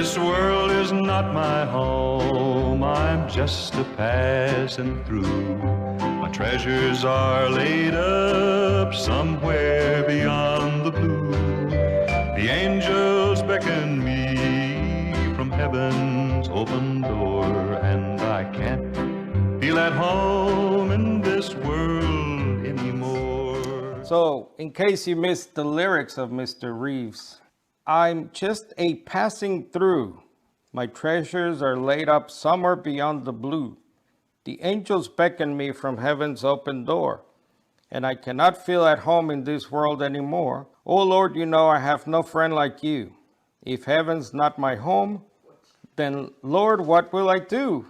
This world is not my home, I'm just a passing through. My treasures are laid up somewhere beyond the blue. The angels beckon me from heaven's open door, and I can't feel at home in this world anymore. So, in case you missed the lyrics of Mr. Reeves, I'm just a passing through. My treasures are laid up somewhere beyond the blue. The angels beckon me from heaven's open door, and I cannot feel at home in this world anymore. Oh Lord, you know I have no friend like you. If heaven's not my home, then Lord, what will I do?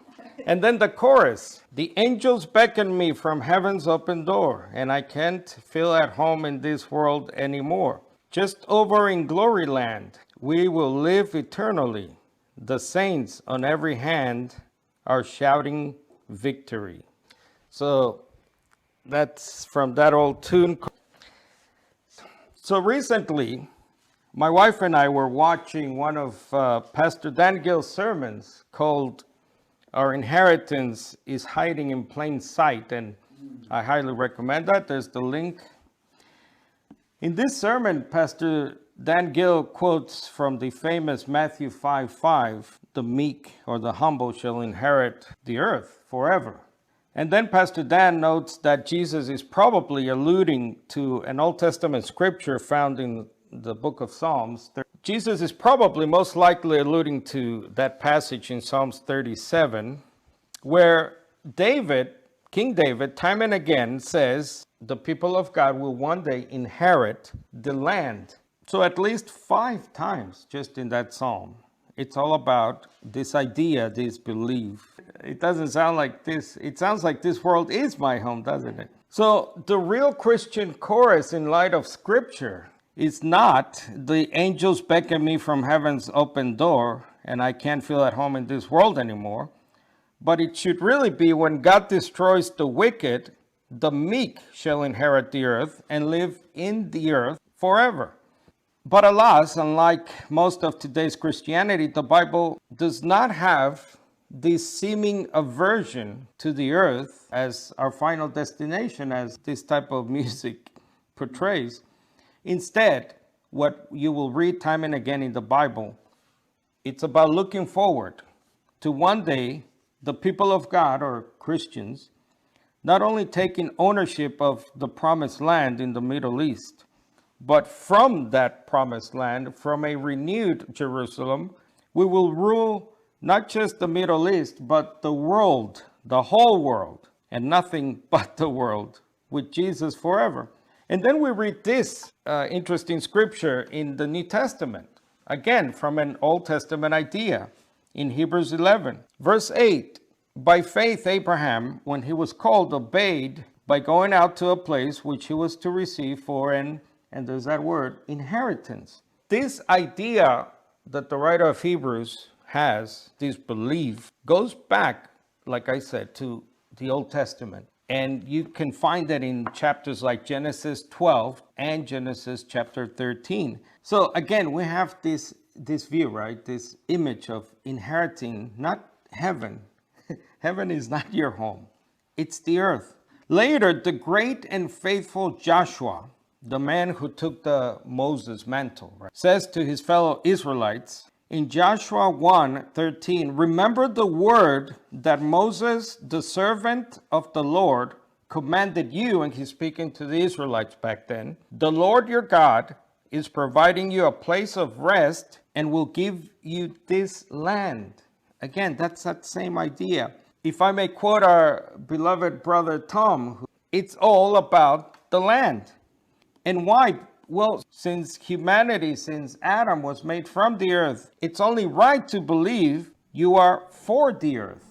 And then the chorus, the angels beckon me from heaven's open door, and I can't feel at home in this world anymore. Just over in glory land, we will live eternally. The saints on every hand are shouting victory. So that's from that old tune. So recently, my wife and I were watching one of Pastor Dan Gill's sermons called Our Inheritance is Hiding in Plain Sight, and I highly recommend that. There's the link. In this sermon, Pastor Dan Gill quotes from the famous Matthew 5:5, the meek or the humble shall inherit the earth forever. And then Pastor Dan notes that Jesus is probably alluding to an Old Testament scripture found in the book of Psalms. Jesus is probably most likely alluding to that passage in Psalms 37, where David, King David, time and again says the people of God will one day inherit the land. So at least 5 times just in that psalm, it's all about this idea, this belief. It doesn't sound like this. It sounds like this world is my home, doesn't it? So the real Christian chorus in light of Scripture is not the angels beckon me from heaven's open door and I can't feel at home in this world anymore. But it should really be when God destroys the wicked, the meek shall inherit the earth and live in the earth forever. But alas, unlike most of today's Christianity, the Bible does not have this seeming aversion to the earth as our final destination, as this type of music portrays. Instead, what you will read time and again in the Bible, it's about looking forward to one day the people of God, or Christians, not only taking ownership of the promised land in the Middle East, but from that promised land, from a renewed Jerusalem, we will rule not just the Middle East, but the world, the whole world, and nothing but the world, with Jesus forever. And then we read this interesting scripture in the New Testament, again from an Old Testament idea, in Hebrews 11, verse 8. By faith, Abraham, when he was called, obeyed by going out to a place which he was to receive for an, and there's that word, inheritance. This idea that the writer of Hebrews has, this belief, goes back, like I said, to the Old Testament. And you can find that in chapters like Genesis 12 and Genesis chapter 13. So again, we have this view, right? This image of inheriting, not heaven. Heaven is not your home. It's the earth. Later, the great and faithful Joshua, the man who took the Moses mantle, right, says to his fellow Israelites in Joshua 1:13, remember the word that Moses, the servant of the Lord, commanded you, and he's speaking to the Israelites back then. The Lord your God is providing you a place of rest and will give you this land. Again, that's that same idea. If I may quote our beloved brother Tom, it's all about the land. And why? Well, since humanity, since Adam was made from the earth, it's only right to believe you are for the earth.